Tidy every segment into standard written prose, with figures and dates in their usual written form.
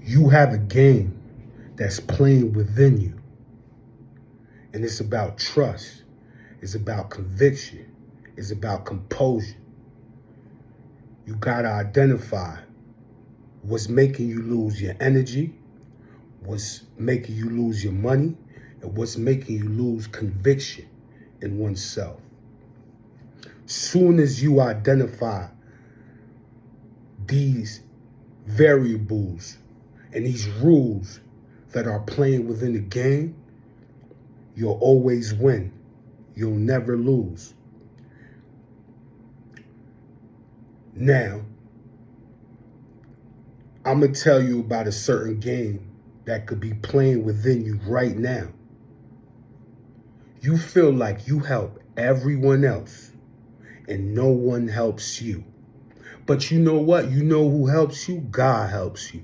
You have a game that's playing within you. And it's about trust. It's about conviction. It's about composure. You got to identify what's making you lose your energy, what's making you lose your money, and what's making you lose conviction in oneself. Soon as you identify these variables and these rules that are playing within the game, you'll always win. You'll never lose. Now, I'm going to tell you about a certain game that could be playing within you right now. You feel like you help everyone else and no one helps you. But you know what? You know who helps you? God helps you.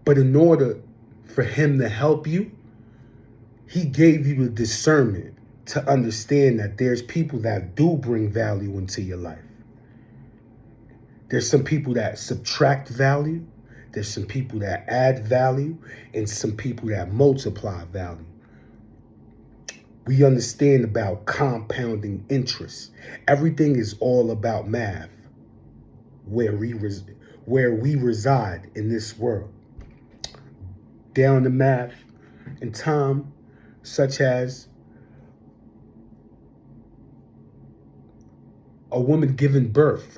But in order for him to help you, he gave you the discernment to understand that there's people that do bring value into your life. There's some people that subtract value. There's some people that add value, and some people that multiply value. We understand about compounding interest. Everything is all about math where we reside in this world. Down to math and time, such as a woman giving birth.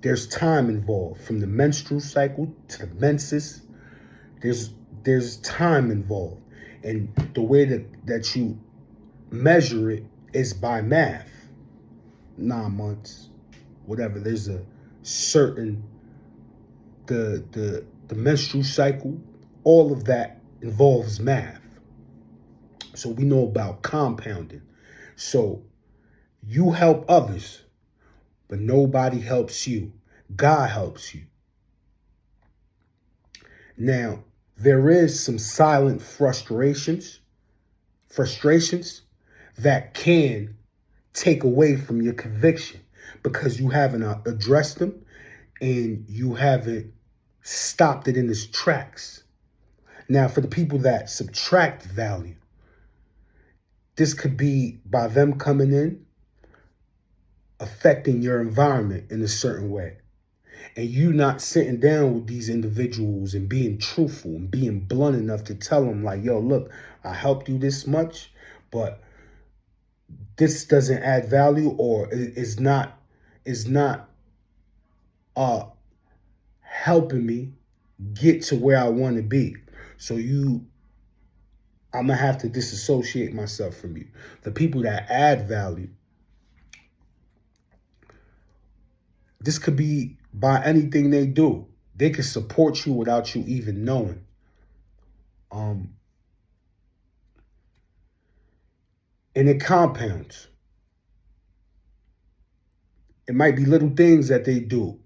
There's time involved, from the menstrual cycle to the menses. There's time involved. And the way that you measure it is by math. 9 months, whatever. There's a certain, the menstrual cycle, all of that involves math. So we know about compounding. So you help others, but nobody helps you. God helps you. Now, there is some silent frustrations that can take away from your conviction because you haven't addressed them and you haven't stopped it in its tracks. Now, for the people that subtract value, this could be by them coming in, affecting your environment in a certain way. And you not sitting down with these individuals and being truthful and being blunt enough to tell them like, yo, look, I helped you this much, but this doesn't add value or is not helping me get to where I want to be. So I'm going to have to disassociate myself from you. The people that add value, this could be by anything they do. They can support you without you even knowing. And it compounds. It might be little things that they do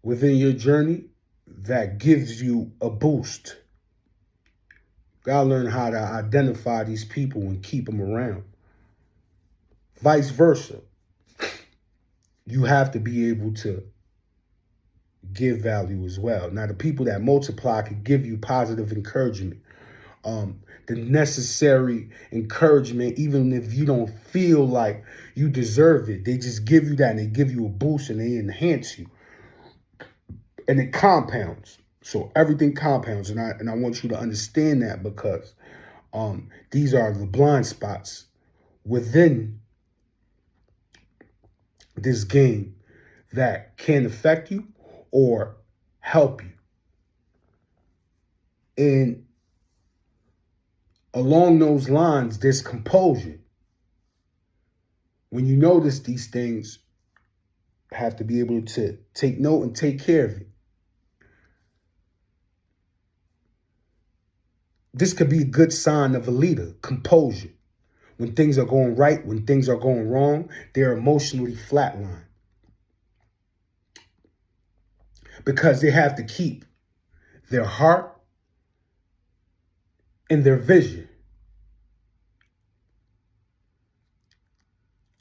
within your journey that gives you a boost. You gotta learn how to identify these people and keep them around. Vice versa. You have to be able to give value as well. Now, the people that multiply can give you positive encouragement. The necessary encouragement, even if you don't feel like you deserve it. They just give you that and they give you a boost and they enhance you. And it compounds. So everything compounds. And I want you to understand that because these are the blind spots within this game that can affect you or help you. And along those lines, there's composure. When you notice these things, you have to be able to take note and take care of it. This could be a good sign of a leader, composure. When things are going right, when things are going wrong, they're emotionally flatlined. Because they have to keep their heart and their vision.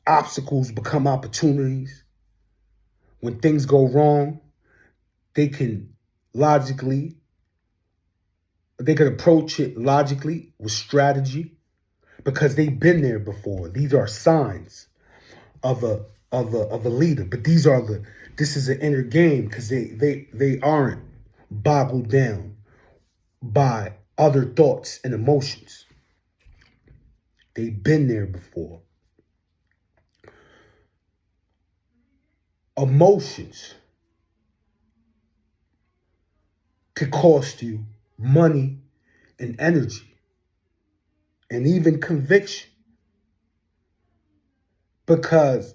Obstacles become opportunities. When things go wrong, they can logically They could approach it logically with strategy because they've been there before. These are signs of a leader. But this is an inner game because they aren't boggled down by other thoughts and emotions. They've been there before. Emotions could cost you money and energy and even conviction because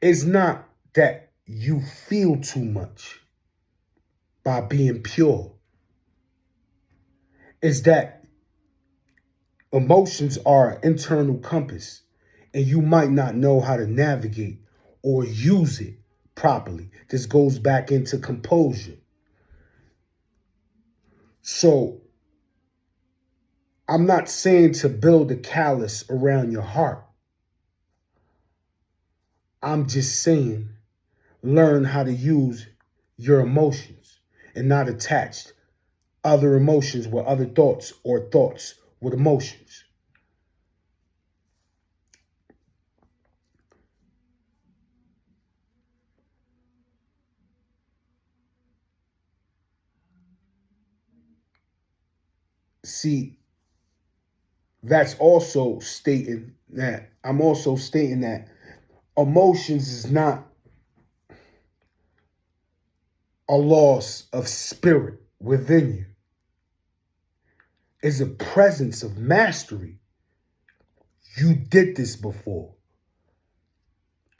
it's not that you feel too much by being pure. It's that emotions are an internal compass and you might not know how to navigate or use it properly. This goes back into composure. So I'm not saying to build a callus around your heart. I'm just saying learn how to use your emotions and not attach other emotions with other thoughts or thoughts with emotions. See, that's also stating that I'm also stating that emotions is not a loss of spirit within you. It's a presence of mastery. You did this before.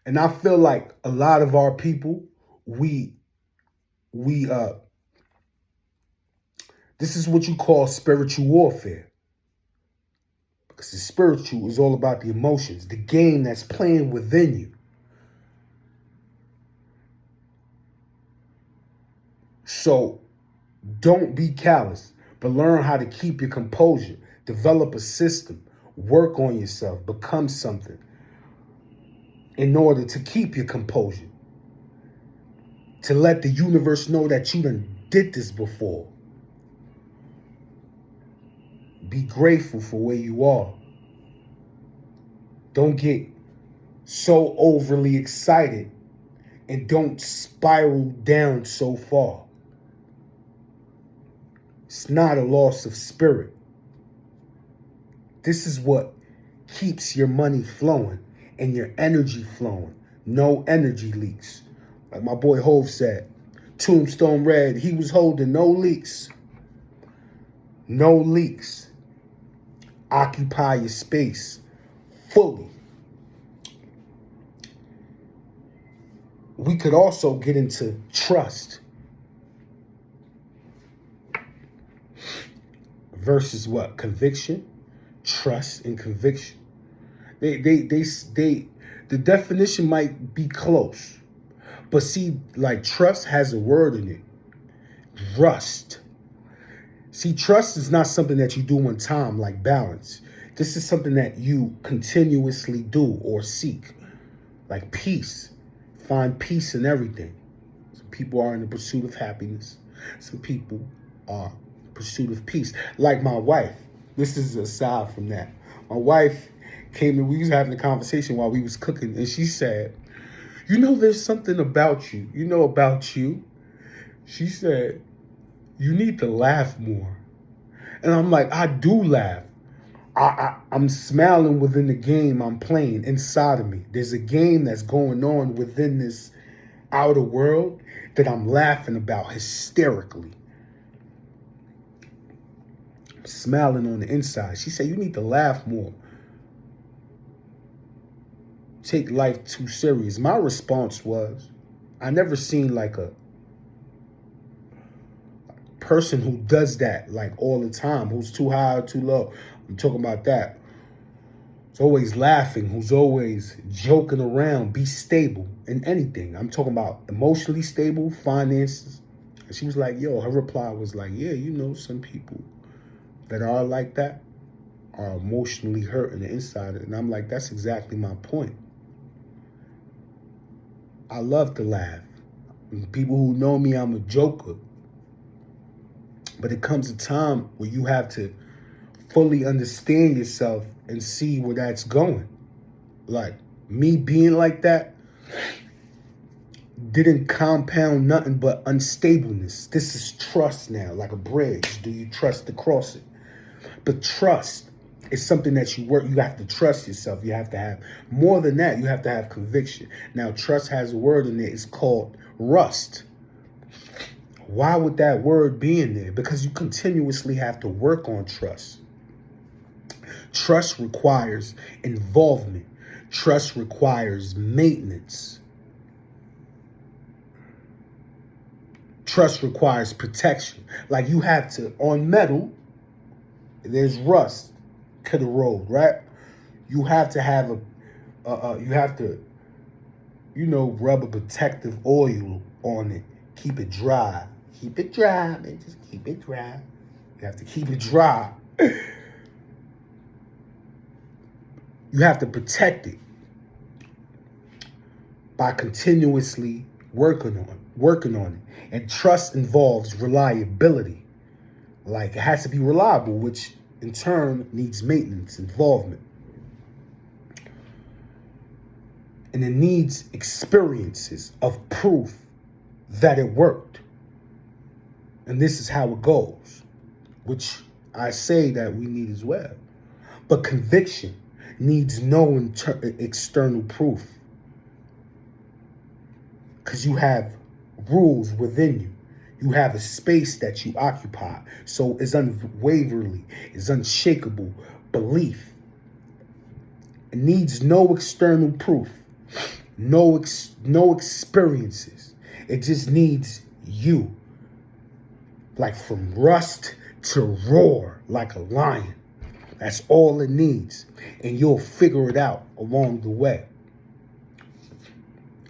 And I feel like a lot of our people, we this is what you call spiritual warfare. Because the spiritual is all about the emotions, the game that's playing within you. So don't be callous, but learn how to keep your composure. Develop a system. Work on yourself. Become something in order to keep your composure. To let the universe know that you done did this before. Be grateful for where you are. Don't get so overly excited and don't spiral down so far. It's not a loss of spirit. This is what keeps your money flowing and your energy flowing. No energy leaks. Like my boy Hove said, Tombstone Red, he was holding no leaks. No leaks. Occupy your space fully. We could also get into trust versus what? Conviction, trust, and conviction. The definition might be close, but see, like trust has a word in it. Rust. See, trust is not something that you do one time like balance. This is something that you continuously do or seek, like peace. Find peace in everything. Some people are in the pursuit of happiness. Some people are in the pursuit of peace. Like my wife. This is aside from that. My wife came and we was having a conversation while we was cooking, and she said, "You know, there's something about you. You know about you." She said, "You need to laugh more." And I'm like, I do laugh. I'm smiling within the game I'm playing inside of me. There's a game that's going on within this outer world that I'm laughing about hysterically. I'm smiling on the inside. She said, "You need to laugh more. Take life too serious." My response was, I never seen like a person who does that like all the time, who's too high or too low. I'm talking about that. Who's always laughing, who's always joking around, be stable in anything. I'm talking about emotionally stable, finances. And she was like, yo, her reply was like, yeah, you know, some people that are like that are emotionally hurt on the inside. And I'm like, that's exactly my point. I love to laugh. And people who know me, I'm a joker. But it comes a time where you have to fully understand yourself and see where that's going. Like, me being like that didn't compound nothing but unstableness. This is trust now, like a bridge. Do you trust to cross it? But trust is something that you have to trust yourself. You have to have more than that. You have to have conviction. Now, trust has a word in it. It's called rust. Why would that word be in there? Because you continuously have to work on trust. Trust requires involvement. Trust requires maintenance. Trust requires protection. Like, you have to, on metal, there's rust to the road, right? You have to have rub a protective oil on it. Keep it dry. Keep it dry, man. Just keep it dry. You have to keep it dry. You have to protect it by continuously working on it. And trust involves reliability. Like, it has to be reliable, which in turn needs maintenance, involvement. And it needs experiences of proof that it worked. And this is how it goes, which I say that we need as well. But conviction needs no external proof, because you have rules within you. You have a space that you occupy. So it's unwaverly, it's unshakable belief. It needs no external proof, no experiences. It just needs you. Like, from rust to roar like a lion. That's all it needs. And you'll figure it out along the way.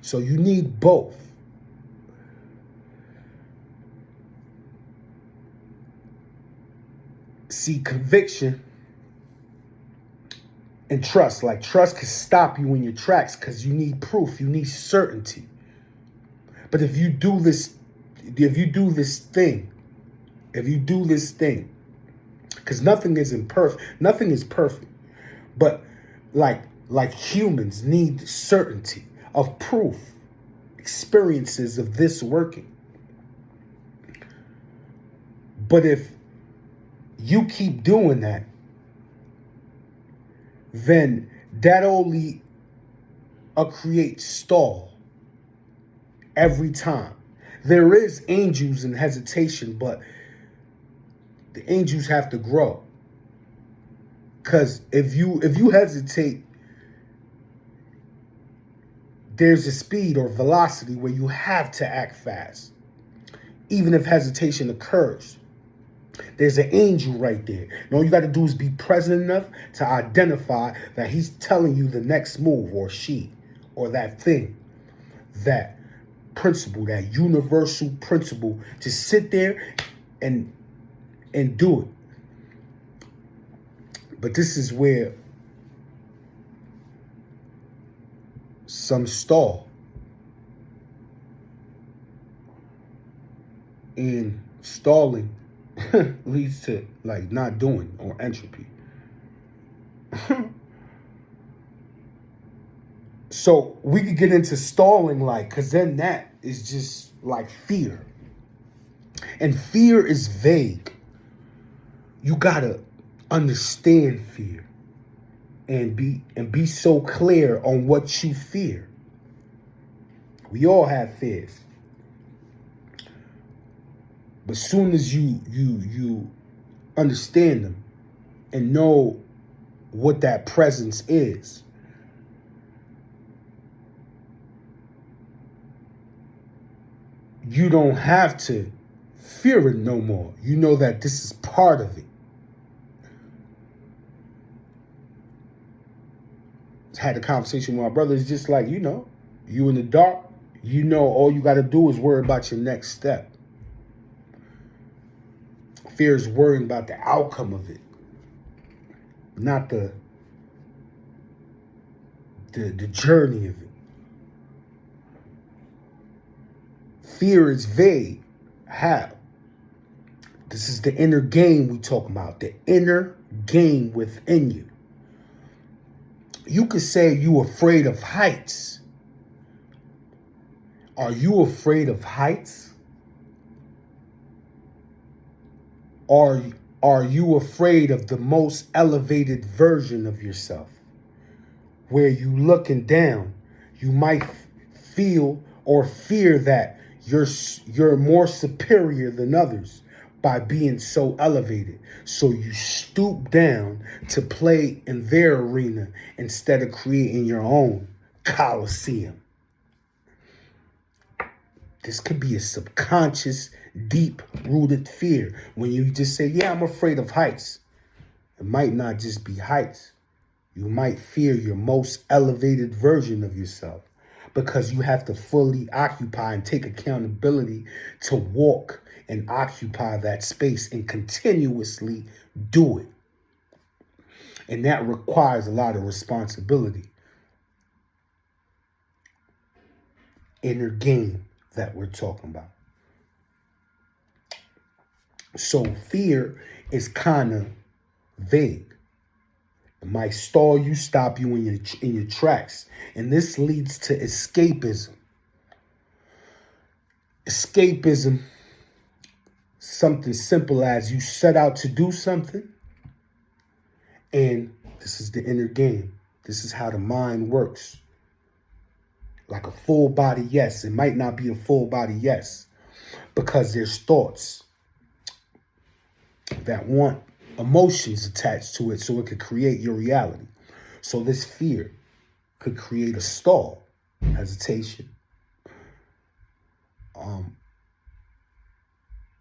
So you need both. See, conviction and trust. Like, trust can stop you in your tracks because you need proof. You need certainty. But if you do this thing, because nothing is perfect. But like humans need certainty of proof, experiences of this working. But if you keep doing that, then that only creates stall every time. There is angels in hesitation, but the angels have to grow. Because if you hesitate, there's a speed or velocity where you have to act fast. Even if hesitation occurs, there's an angel right there. And all you got to do is be present enough to identify that he's telling you the next move, or she, or that thing, that principle, that universal principle. Just sit there and do it. But this is where some stall. And stalling leads to, like, not doing, or entropy. So we could get into stalling, like, because then that is just like fear. And fear is vague. You gotta understand fear and be so clear on what you fear. We all have fears. But soon as you understand them and know what that presence is, you don't have to fear it no more. You know that this is part of it. Had a conversation with my brother. It's just like, you in the dark, all you got to do is worry about your next step. Fear is worrying about the outcome of it, not the journey of it. Fear is vague. How? This is the inner game we talk about, the inner game within you. You could say you're afraid of heights. Are you afraid of heights? Are you afraid of the most elevated version of yourself? Where you looking down, you might feel or fear that you're more superior than others by being so elevated. So you stoop down to play in their arena instead of creating your own coliseum. This could be a subconscious, deep-rooted fear. When you just say, yeah, I'm afraid of heights. It might not just be heights. You might fear your most elevated version of yourself because you have to fully occupy and take accountability to walk and occupy that space and continuously do it. And that requires a lot of responsibility. Inner game that we're talking about. So fear is kind of vague. It might stall you, stop you in your tracks. And this leads to escapism. Escapism, something simple as you set out to do something. And this is the inner game. This is how the mind works. Like a full body yes. It might not be a full body yes. Because there's thoughts that want emotions attached to it so it could create your reality. So this fear could create a stall, hesitation,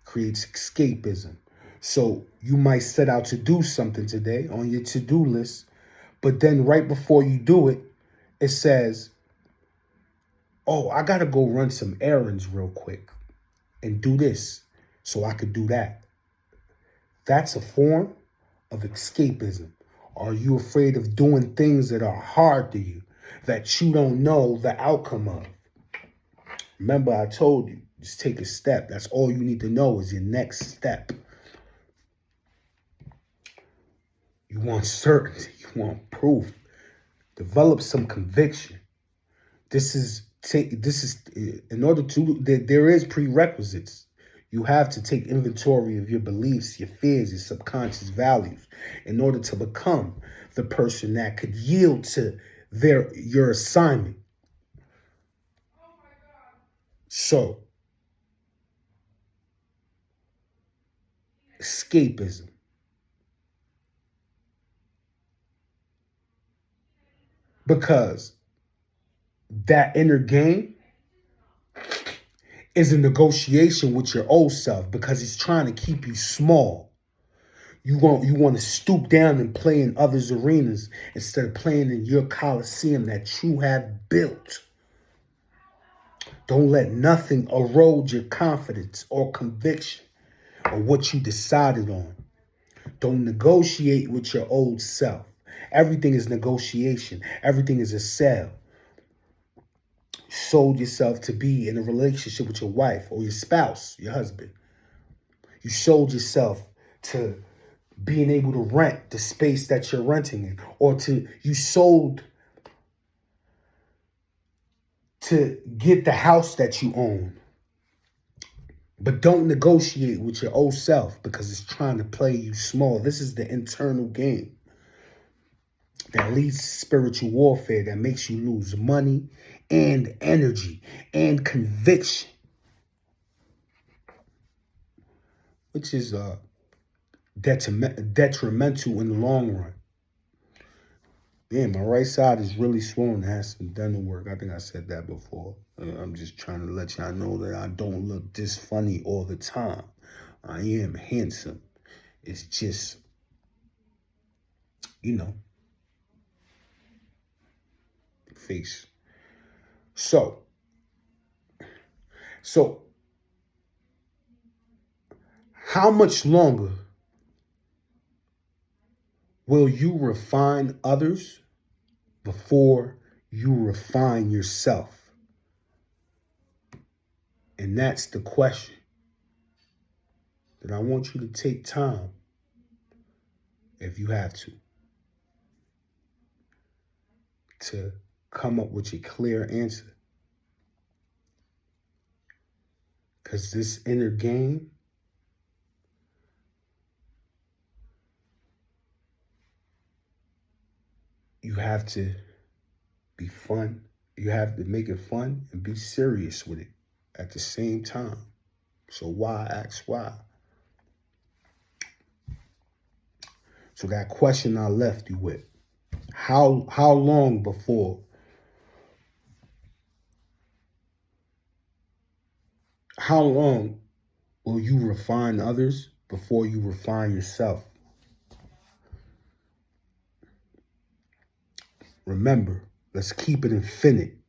creates escapism. So you might set out to do something today on your to-do list, but then right before you do it, it says, oh, I got to go run some errands real quick and do this so I could do that. That's a form of escapism. Are you afraid of doing things that are hard to you, that you don't know the outcome of? Remember, I told you, just take a step. That's all you need to know is your next step. You want certainty. You want proof. Develop some conviction. This is in order to, there is prerequisites. You have to take inventory of your beliefs, your fears, your subconscious values in order to become the person that could yield to your assignment. So, escapism. Because that inner game is a negotiation with your old self because he's trying to keep you small. You want to stoop down and play in others' arenas instead of playing in your coliseum that you have built. Don't let nothing erode your confidence or conviction or what you decided on. Don't negotiate with your old self. Everything is negotiation. Everything is a sale. You sold yourself to be in a relationship with your wife or your spouse, your husband. You sold yourself to being able to rent the space that you're renting in, or you sold to get the house that you own. But don't negotiate with your old self because it's trying to play you small. This is the internal game that leads to spiritual warfare that makes you lose money and energy and conviction, which is detrimental in the long run. Yeah, my right side is really swollen. It has some dental work. I think I said that before. I'm just trying to let y'all know that I don't look this funny all the time. I am handsome. It's just, face. So how much longer will you refine others before you refine yourself? And that's the question that And I want you to take time, if you have to come up with a clear answer. Because this inner game, you have to be fun. You have to make it fun and be serious with it at the same time. So why ask why? So that question I left you with, how long before, how long will you refine others before you refine yourself? Remember, let's keep it infinite.